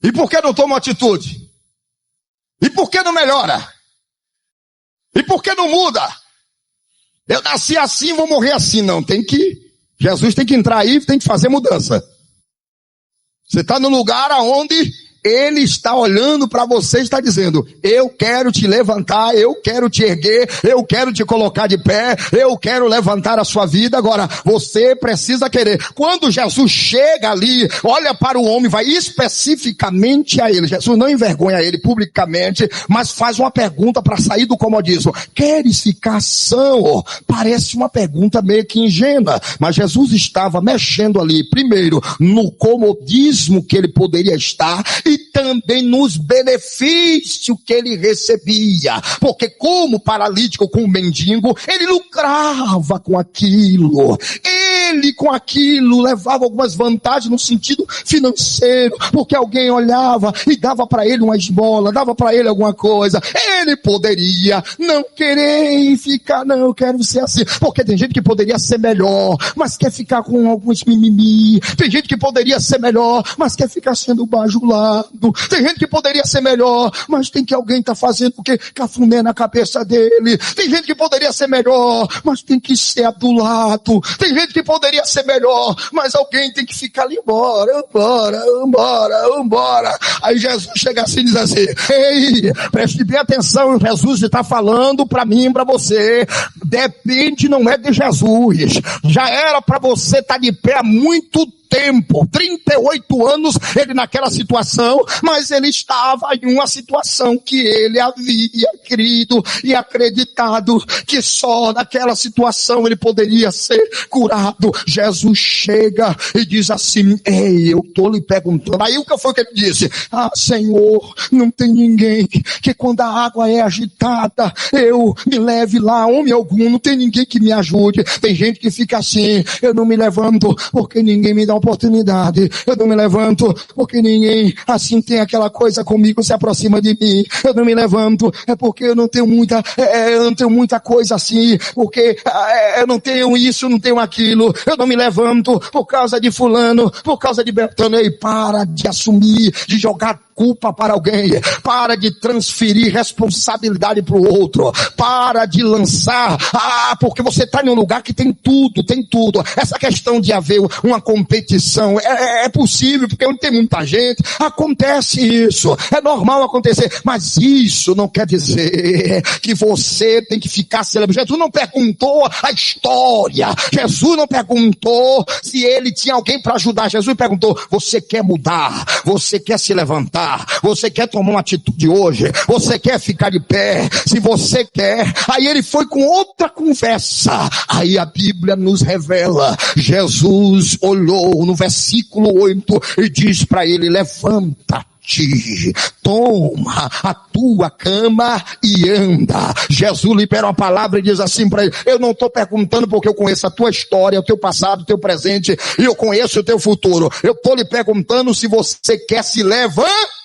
E por que não toma atitude? E por que não melhora? E por que não muda? Eu nasci assim, vou morrer assim. Não, Jesus tem que entrar aí, tem que fazer mudança. Você está no lugar onde ele está olhando para você e está dizendo: eu quero te levantar, eu quero te erguer, eu quero te colocar de pé, eu quero levantar a sua vida. Agora, você precisa querer. Quando Jesus chega ali, olha para o homem, vai especificamente a ele. Jesus não envergonha ele publicamente, mas faz uma pergunta para sair do comodismo: queres ficar são? Parece uma pergunta meio que ingênua, mas Jesus estava mexendo ali, primeiro, no comodismo que ele poderia estar, e também nos benefícios que ele recebia, porque como paralítico, com o mendigo, ele lucrava com aquilo, ele com aquilo levava algumas vantagens no sentido financeiro, porque alguém olhava e dava para ele uma esmola, dava para ele alguma coisa. Ele poderia não querer ficar, não, eu quero ser assim, porque tem gente que poderia ser melhor, mas quer ficar com alguns mimimi. Tem gente que poderia ser melhor, mas quer ficar sendo bajulado. Tem gente que poderia ser melhor, mas tem que alguém tá fazendo porque cafuné na cabeça dele. Tem gente que poderia ser melhor, mas tem que ser adulado. Tem gente que poderia ser melhor, mas alguém tem que ficar ali, embora. Aí Jesus chega assim e diz assim: ei, preste bem atenção, Jesus está falando para mim e para você. Depende, não é de Jesus. Já era para você estar de pé há muito tempo, 38 anos ele naquela situação, mas ele estava em uma situação que ele havia crido e acreditado que só naquela situação ele poderia ser curado. Jesus chega e diz assim: ei, eu estou lhe perguntando. Aí o que foi que ele disse? Ah, Senhor, não tem ninguém que quando a água é agitada, eu me leve lá, homem algum, não tem ninguém que me ajude. Tem gente que fica assim: eu não me levanto porque ninguém me dá oportunidade, eu não me levanto porque ninguém assim tem aquela coisa comigo, se aproxima de mim. Eu não me levanto é porque eu não tenho muita coisa assim, porque eu não tenho isso, não tenho aquilo. Eu não me levanto por causa de fulano, por causa de Beltrano. E para de assumir, de jogar culpa para alguém, para de transferir responsabilidade para o outro, para de lançar, porque você está em um lugar que tem tudo. Essa questão de haver uma competição é possível, porque onde tem muita gente, acontece isso, é normal acontecer, mas isso não quer dizer que você tem que ficar celebrando. Jesus não perguntou a história, Jesus não perguntou se ele tinha alguém para ajudar. Jesus perguntou: você quer mudar? Você quer se levantar? Você quer tomar uma atitude hoje? Você quer ficar de pé? Se você quer, aí ele foi com outra conversa. Aí a Bíblia nos revela, Jesus olhou no versículo 8 e diz para ele: levanta-te, toma a tua cama e anda. Jesus libera uma palavra e diz assim para ele: eu não estou perguntando porque eu conheço a tua história, o teu passado, o teu presente, e eu conheço o teu futuro. Eu estou lhe perguntando se você quer se levantar.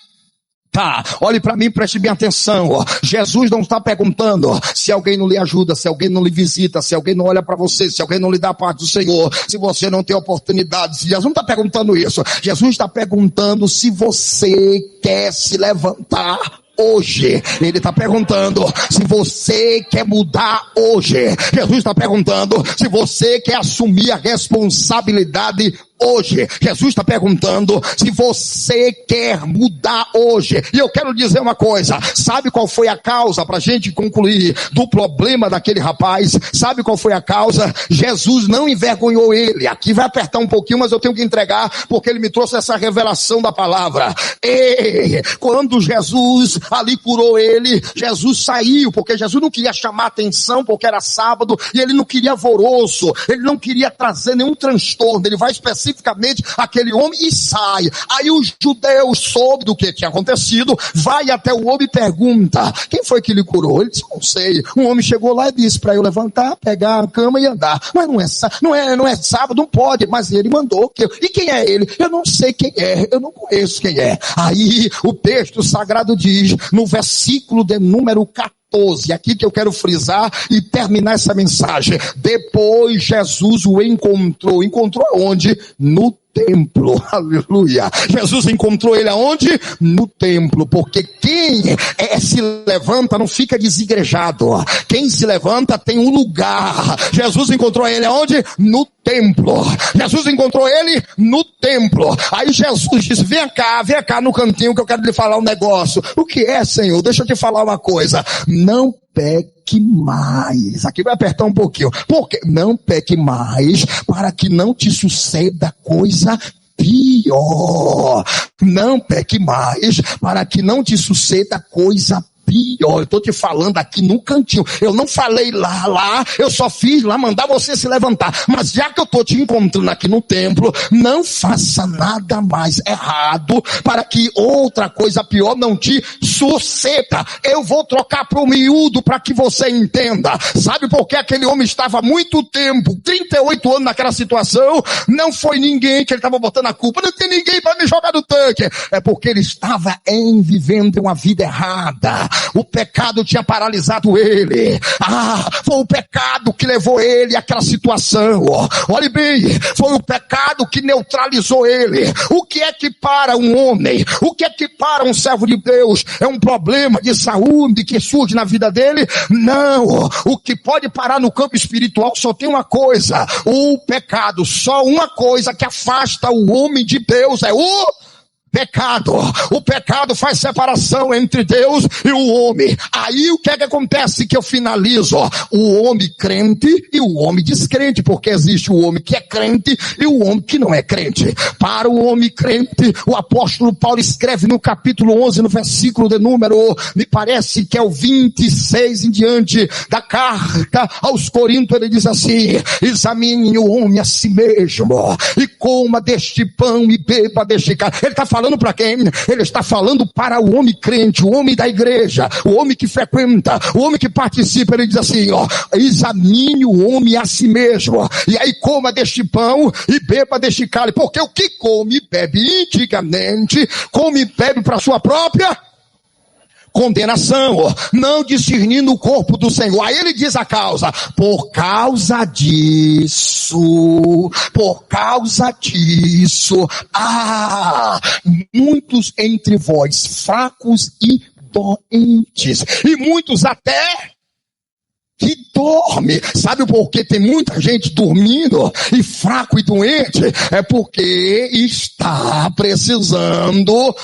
Olhe para mim, preste bem atenção. Jesus não está perguntando se alguém não lhe ajuda, se alguém não lhe visita, se alguém não olha para você, se alguém não lhe dá a parte do Senhor, se você não tem oportunidade. Jesus não está perguntando isso. Jesus está perguntando se você quer se levantar hoje. Ele está perguntando se você quer mudar hoje. Jesus está perguntando se você quer assumir a responsabilidade hoje. Jesus está perguntando se você quer mudar hoje. E eu quero dizer uma coisa, sabe qual foi a causa, para a gente concluir, do problema daquele rapaz? Sabe qual foi a causa? Jesus não envergonhou ele. Aqui vai apertar um pouquinho, mas eu tenho que entregar, porque ele me trouxe essa revelação da palavra. E quando Jesus ali curou ele, Jesus saiu, porque Jesus não queria chamar atenção, porque era sábado, e ele não queria alvoroço, ele não queria trazer nenhum transtorno. Ele vai especificamente àquele homem e sai. Aí os judeus soube do que tinha acontecido, vai até o homem e pergunta: quem foi que lhe curou? Ele disse: não sei. Um homem chegou lá e disse para eu levantar, pegar a cama e andar. Mas não é sábado, não pode. Mas ele mandou. E quem é ele? Eu não sei quem é, eu não conheço quem é. Aí o texto sagrado diz, no versículo de número 14, aqui que eu quero frisar e terminar essa mensagem. Depois Jesus o encontrou. Encontrou onde? No templo. Aleluia. Jesus encontrou ele aonde? No templo. Porque quem se levanta não fica desigrejado. Quem se levanta tem um lugar. Jesus encontrou ele aonde? No templo. Jesus encontrou ele no templo. Aí Jesus disse: vem cá no cantinho que eu quero lhe falar um negócio. O que é, Senhor? Deixa eu te falar uma coisa. Não peque mais. Aqui vai apertar um pouquinho. Porque não peque mais, para que não te suceda coisa pior. Não peque mais, para que não te suceda coisa pior. Eu estou te falando aqui no cantinho. Eu não falei lá, eu só fiz lá mandar você se levantar. Mas já que eu estou te encontrando aqui no templo, não faça nada mais errado para que outra coisa pior não te suceda. Eu vou trocar para o miúdo para que você entenda. Sabe por que aquele homem estava muito tempo, 38 anos naquela situação? Não foi ninguém que ele estava botando a culpa. Não tem ninguém para me jogar no tanque. É porque ele estava vivendo uma vida errada. O pecado tinha paralisado ele. Foi o pecado que levou ele àquela situação. Olhe bem, foi o pecado que neutralizou ele. O que é que para um homem? O que é que para um servo de Deus? É um problema de saúde que surge na vida dele? Não. O que pode parar no campo espiritual só tem uma coisa: o pecado. Só uma coisa que afasta o homem de Deus é o pecado. O pecado faz separação entre Deus e o homem. Aí o que é que acontece que eu finalizo? O homem crente e o homem descrente, porque existe o homem que é crente e o homem que não é crente. Para o homem crente, o apóstolo Paulo escreve no capítulo 11, no versículo de número, me parece que é o 26 em diante da carta aos Coríntios, ele diz assim: examine o homem a si mesmo, e coma deste pão e beba deste cálice. Ele está falando para quem? Ele está falando para o homem crente, o homem da igreja, o homem que frequenta, o homem que participa. Ele diz assim: examine o homem a si mesmo, e aí coma deste pão e beba deste cálice, porque o que come e bebe indigamente, come e bebe para sua própria condenação, não discernindo o corpo do Senhor. Aí ele diz a causa: por causa disso, muitos entre vós fracos e doentes, e muitos até que dorme. Sabe por que tem muita gente dormindo e fraco e doente? É porque está precisando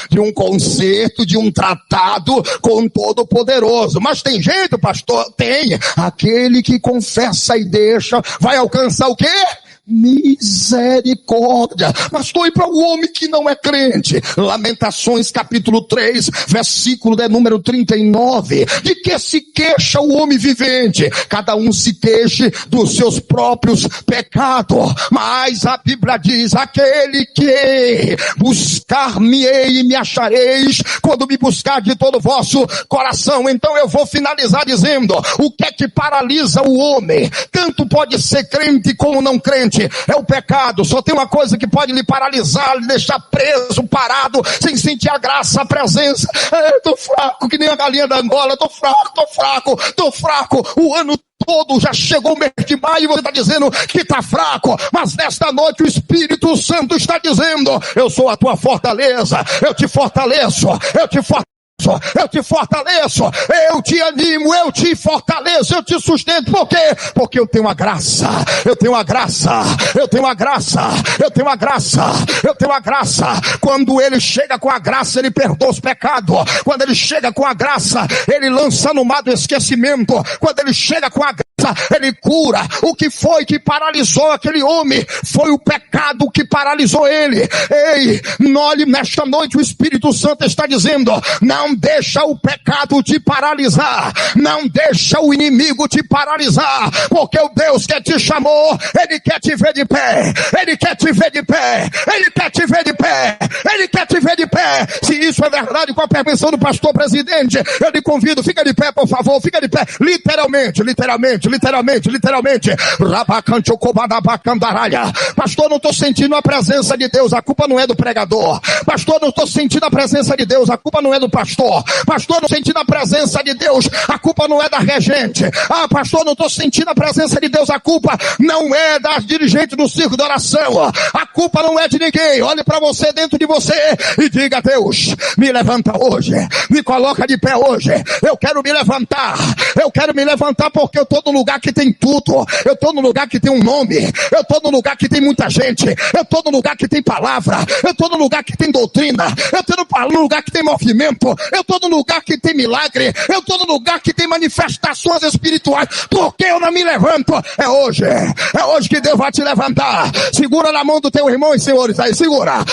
de um conserto, de um tratado com o Todo-Poderoso. Mas tem jeito, pastor? Tem. Aquele que confessa e deixa vai alcançar o quê? Misericórdia. Pastor, e para o homem que não é crente? Lamentações capítulo 3, versículo de número 39. De que se queixa o homem vivente? Cada um se queixe dos seus próprios pecados. Mas a Bíblia diz: aquele que buscar-me-ei e me achareis, quando me buscar de todo o vosso coração. Então eu vou finalizar dizendo: o que é que paralisa o homem? Tanto pode ser crente como não crente. É o pecado. Só tem uma coisa que pode lhe paralisar, lhe deixar preso, parado, sem sentir a graça, a presença. Eu tô fraco, que nem a galinha da Angola. Tô fraco. O ano todo já chegou o mês de maio e você está dizendo que está fraco. Mas nesta noite o Espírito Santo está dizendo: eu sou a tua fortaleza, eu te fortaleço, eu te fortaleço, eu te animo, eu te fortaleço, eu te sustento. Por quê? Porque eu tenho uma graça, eu tenho uma graça, eu tenho uma graça, eu tenho uma graça, eu tenho uma graça. Quando ele chega com a graça, ele perdoa os pecados. Quando ele chega com a graça, ele lança no mar do esquecimento. Quando ele chega com a graça, ele cura. O que foi que paralisou aquele homem? Foi o pecado que paralisou ele. Ei, olhe, nesta noite o Espírito Santo está dizendo: não deixa o pecado te paralisar, não deixa o inimigo te paralisar, porque o Deus que te chamou, ele quer te ver de pé, ele quer te ver de pé, ele quer te ver de pé, ele quer te ver de pé. Se isso é verdade, com a permissão do pastor presidente, eu lhe convido, fica de pé, por favor, fica de pé, literalmente, pastor, não estou sentindo a presença de Deus, a culpa não é do pregador. Pastor, não estou sentindo a presença de Deus, a culpa não é do pastor. Pastor, não estou sentindo a presença de Deus, a culpa não é da regente. Pastor, não estou sentindo a presença de Deus, a culpa não é das dirigentes do circo de oração. A culpa não é de ninguém. Olhe para você, dentro de você, e diga: Deus, me levanta hoje, me coloca de pé hoje. Eu quero me levantar, porque eu estou no lugar que tem tudo, eu estou no lugar que tem um nome, eu estou no lugar que tem muita gente, eu estou no lugar que tem palavra, eu estou no lugar que tem doutrina, eu estou no lugar que tem movimento, eu estou no lugar que tem milagre, eu estou no lugar que tem manifestações espirituais. Por que eu não me levanto? É hoje que Deus vai te levantar. Segura na mão do teu irmão e senhores aí, segura.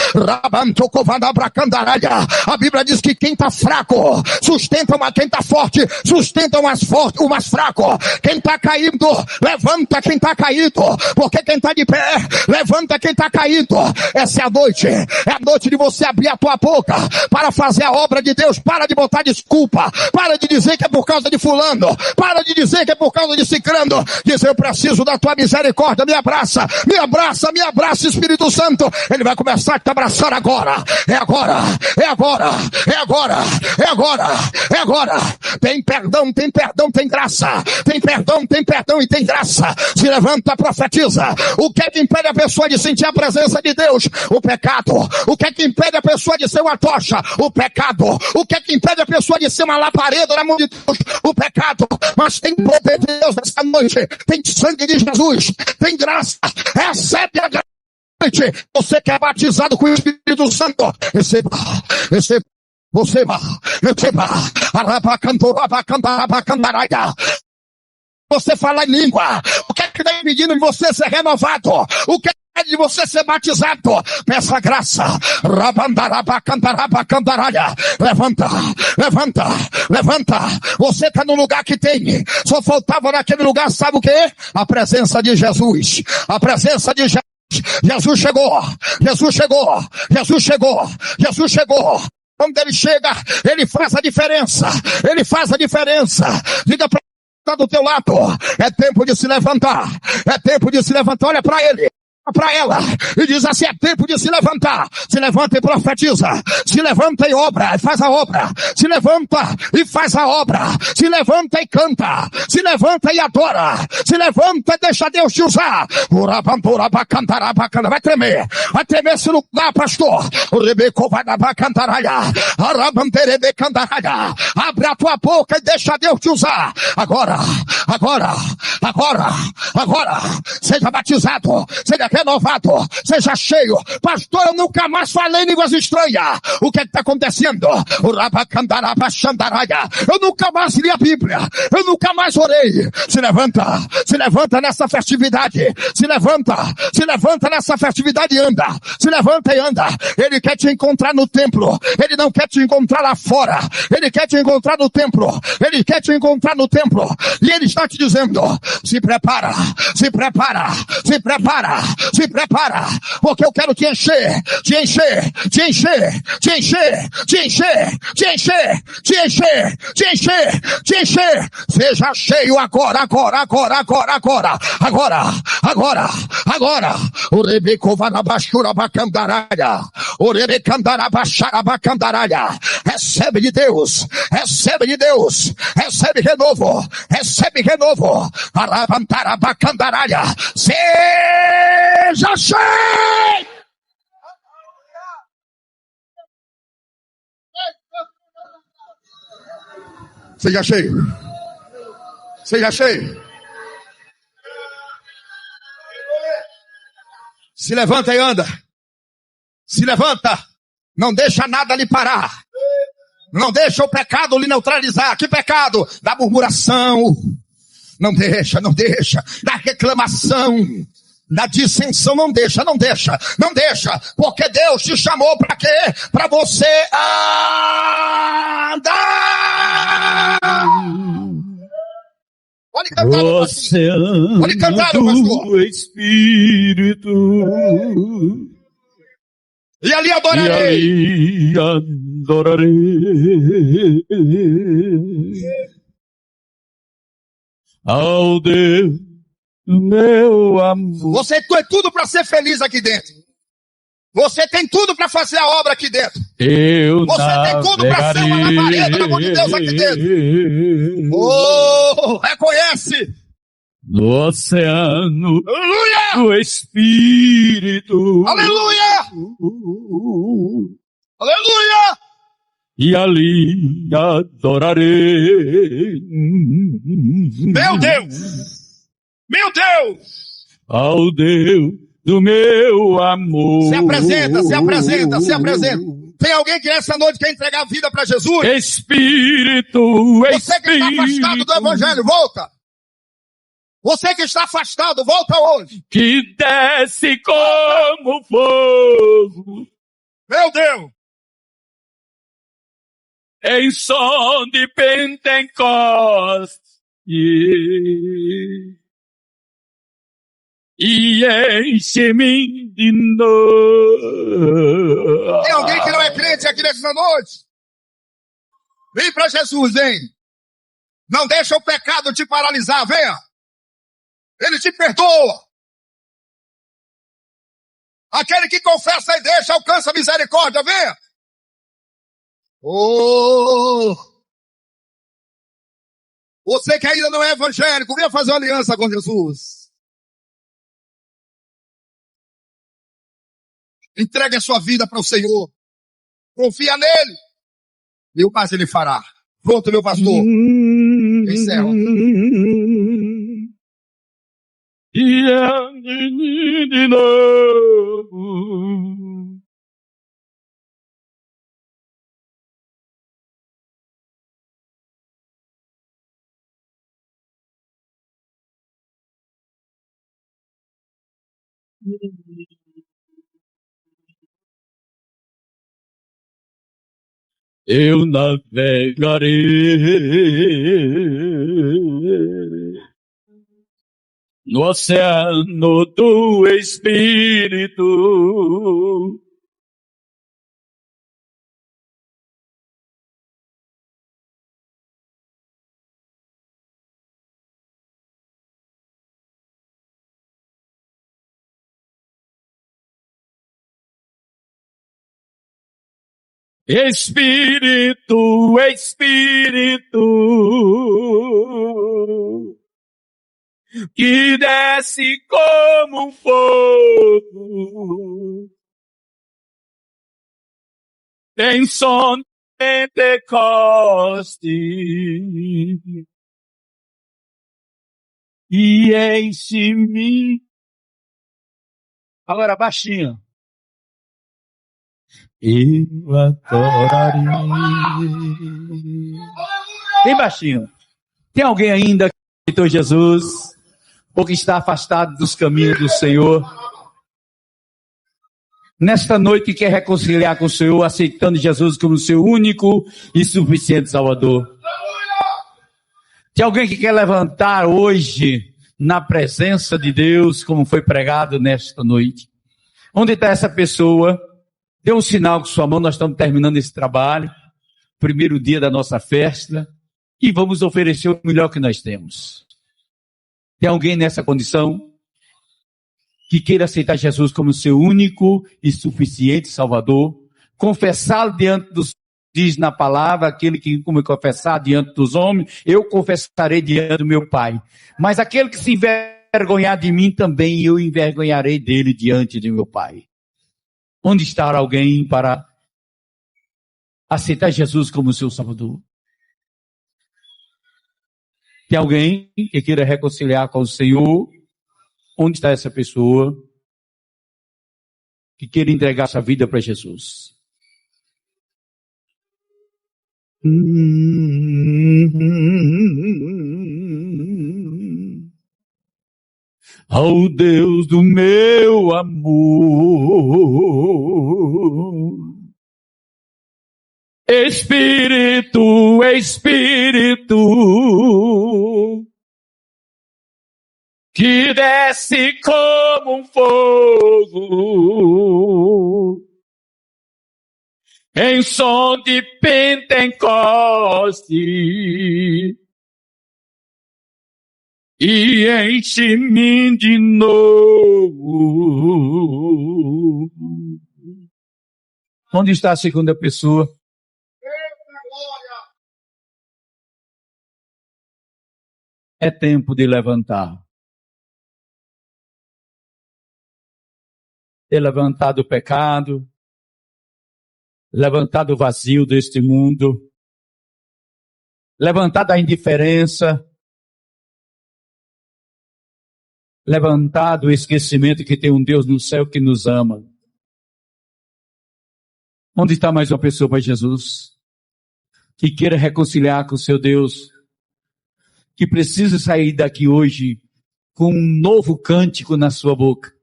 A Bíblia diz que quem está fraco sustenta quem está forte sustenta o mais forte, o mais fraco. Quem está caído, levanta quem está caído, porque quem está de pé, levanta quem está caído. Essa é a noite de você abrir a tua boca para fazer a obra de Deus. Para de botar desculpa, para de dizer que é por causa de fulano, para de dizer que é por causa de cicrano. Diz: eu preciso da tua misericórdia, me abraça, Espírito Santo. Ele vai começar a te abraçar agora. É agora. Tem perdão, tem graça. Tem perdão e tem graça. Se levanta, profetiza. O que é que impede a pessoa de sentir a presença de Deus? O pecado. O que é que impede a pessoa de ser uma tocha? O pecado. O que é que impede a pessoa de ser uma labareda na mão de Deus? O pecado. Mas tem poder de Deus nessa noite. Tem sangue de Jesus. Tem graça. Recebe a graça. Você que é batizado com o Espírito Santo, receba. Você fala em língua. O que é que está impedindo de você ser renovado? O que é de você ser batizado? Peça graça. Levanta. Você está no lugar que tem. Só faltava naquele lugar, sabe o que? A presença de Jesus. A presença de Jesus. Jesus chegou. Quando ele chega, ele faz a diferença. Diga para quem está do teu lado: é tempo de se levantar. Olha para ele, para ela, e diz assim: é tempo de se levantar. Se levanta e profetiza. Se levanta e obra, e faz a obra. Se levanta e faz a obra. Se levanta e canta. Se levanta e adora. Se levanta e deixa Deus te usar. Vai tremer esse lugar, pastor. Abre a tua boca e deixa Deus te usar. Agora. Seja batizado. Seja renovado, seja cheio. Pastor, eu nunca mais falei línguas estranhas. O que é que está acontecendo? Eu nunca mais li a Bíblia. Eu nunca mais orei. Se levanta nessa festividade. Se levanta nessa festividade e anda. Se levanta e anda. Ele quer te encontrar no templo. Ele não quer te encontrar lá fora. Ele quer te encontrar no templo. E ele está te dizendo: se prepara, porque eu quero te encher. Seja cheio agora. O Rebecova na Bachura Bacandaralha. O Rebecandará Bachara Bacandaralha. Recebe de Deus. Recebe renovo. Arabantara Bacandaralha. Seja cheio! Seja cheio. Seja cheio. Se levanta e anda. Se levanta. Não deixa nada lhe parar. Não deixa o pecado lhe neutralizar. Que pecado? Da murmuração. Não deixa, não deixa. Da reclamação. Da dissensão. Não deixa, não deixa. Não deixa. Porque Deus te chamou para quê? Para você andar. Pode cantar, meu pastor. Pode cantar, meu pastor. Espírito. E ali adorarei. E ali adorarei. Ao Deus do meu amor. Você tem tudo para ser feliz aqui dentro. Você tem tudo para fazer a obra aqui dentro. Você tem tudo para ser uma labareda do amor de Deus aqui dentro. Oh, reconhece. No oceano, Aleluia! do Espírito. Aleluia! Aleluia! E ali adorarei. Meu Deus! Meu Deus! Ao Deus do meu amor. Se apresenta, se apresenta, se apresenta. Tem alguém que essa noite quer entregar a vida para Jesus? Espírito, Você que está afastado do Evangelho, volta. Você que está afastado, volta hoje. Que desce como fogo. Meu Deus. Em som de Pentecostes. E enche-me de novo. Tem alguém que não é crente aqui nessa noite? Vem para Jesus, vem. Não deixa o pecado te paralisar, venha. Ele te perdoa. Aquele que confessa e deixa, alcança a misericórdia, venha. Oh! Você que ainda não é evangélico, venha fazer uma aliança com Jesus. Entregue a sua vida para o Senhor. Confia nele. E o mais ele fará. Pronto, meu pastor. Encerra. E de novo. Eu navegarei no oceano do Espírito. Espírito, Espírito, que desce como um fogo, em som de Pentecoste, e enche-me. Agora baixinho. Eu adorarei. Bem baixinho. Tem alguém ainda que aceitou Jesus? Ou que está afastado dos caminhos do Senhor? Nesta noite quer reconciliar com o Senhor, aceitando Jesus como seu único e suficiente Salvador. Tem alguém que quer levantar hoje na presença de Deus, como foi pregado nesta noite? Onde está essa pessoa? Dê um sinal com sua mão, nós estamos terminando esse trabalho, primeiro dia da nossa festa, e vamos oferecer o melhor que nós temos. Tem alguém nessa condição que queira aceitar Jesus como seu único e suficiente Salvador, confessá-lo diante dos, diz na palavra, aquele que me confessar diante dos homens, eu confessarei diante do meu Pai. Mas aquele que se envergonhar de mim também, eu envergonharei dele diante de meu Pai. Onde está alguém para aceitar Jesus como seu Salvador? Tem alguém que queira reconciliar com o Senhor? Onde está essa pessoa que queira entregar sua vida para Jesus? Oh Deus do meu amor, Espírito, Espírito, que desce como um fogo, em som de Pentecoste, e enche-me de novo. Onde está a segunda pessoa? É tempo de levantar. Ter levantado o pecado, levantado o vazio deste mundo, levantado a indiferença, levantado o esquecimento que tem um Deus no céu que nos ama. Onde está mais uma pessoa para Jesus? Que queira reconciliar com o seu Deus, que precisa sair daqui hoje com um novo cântico na sua boca.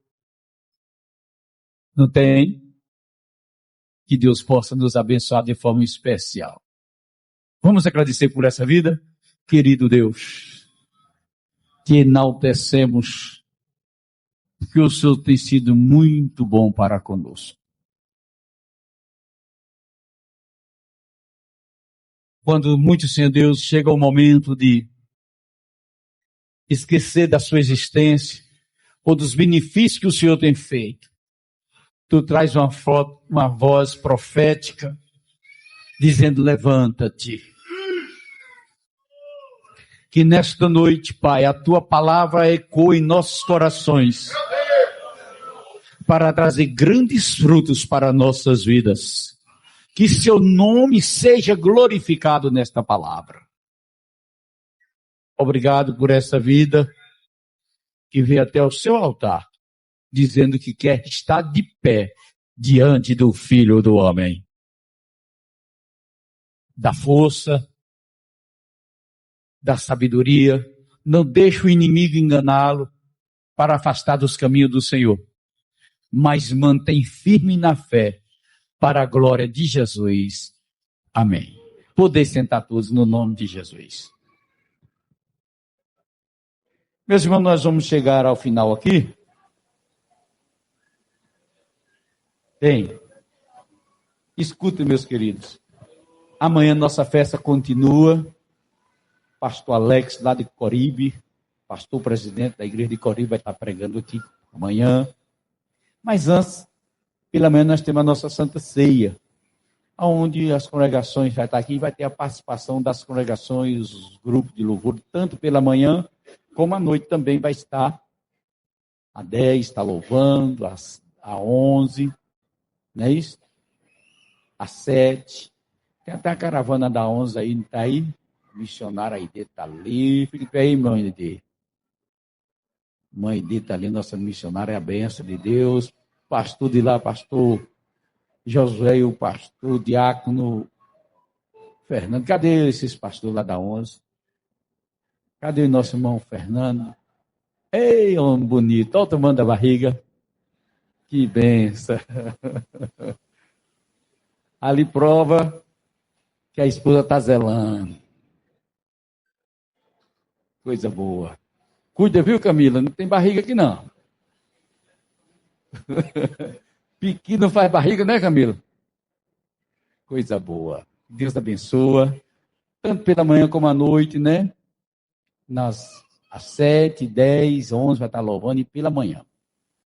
Não tem? Que Deus possa nos abençoar de forma especial. Vamos agradecer por essa vida? Querido Deus, que enaltecemos, porque o Senhor tem sido muito bom para conosco. Quando muito, Senhor Deus, chega o momento de esquecer da sua existência ou dos benefícios que o Senhor tem feito, Tu traz uma voz profética dizendo: levanta-te. Que nesta noite, Pai, a Tua palavra ecoe em nossos corações para trazer grandes frutos para nossas vidas. Que Seu nome seja glorificado nesta palavra. Obrigado por essa vida que veio até o Seu altar, dizendo que quer estar de pé diante do Filho do Homem. Da força, da sabedoria, não deixe o inimigo enganá-lo para afastar dos caminhos do Senhor, mas mantém firme na fé para a glória de Jesus. Amém. Poder sentar todos no nome de Jesus. Meus irmãos, nós vamos chegar ao final aqui. Bem, escutem, meus queridos. Amanhã nossa festa continua. Pastor Alex, lá de Coribe, pastor presidente da igreja de Coribe, vai estar pregando aqui amanhã. Mas antes, pela manhã, nós temos a nossa Santa Ceia, onde as congregações vai estar aqui, vai ter a participação das congregações, os grupos de louvor, tanto pela manhã, como à noite também vai estar. Às 10, está louvando, às 11, não é isso? Às 7. Tem até a caravana da 11 aí, não está aí? Missionária aí dentro está ali. Fique pé aí, mãe de. Mãe de está ali, nossa missionária, é a bênção de Deus. Pastor de lá, pastor Josué e o pastor diácono Fernando. Cadê esses pastores lá da 11? Cadê o nosso irmão Fernando? Ei, homem bonito, olha o tamanho da barriga. Que benção. Ali prova que a esposa está zelando. Coisa boa. Cuida, viu, Camila? Não tem barriga aqui, não. Piqui não faz barriga, né, Camila? Coisa boa. Deus abençoa. Tanto pela manhã como à noite, né? Às 7, 10, 11 vai estar louvando e pela manhã.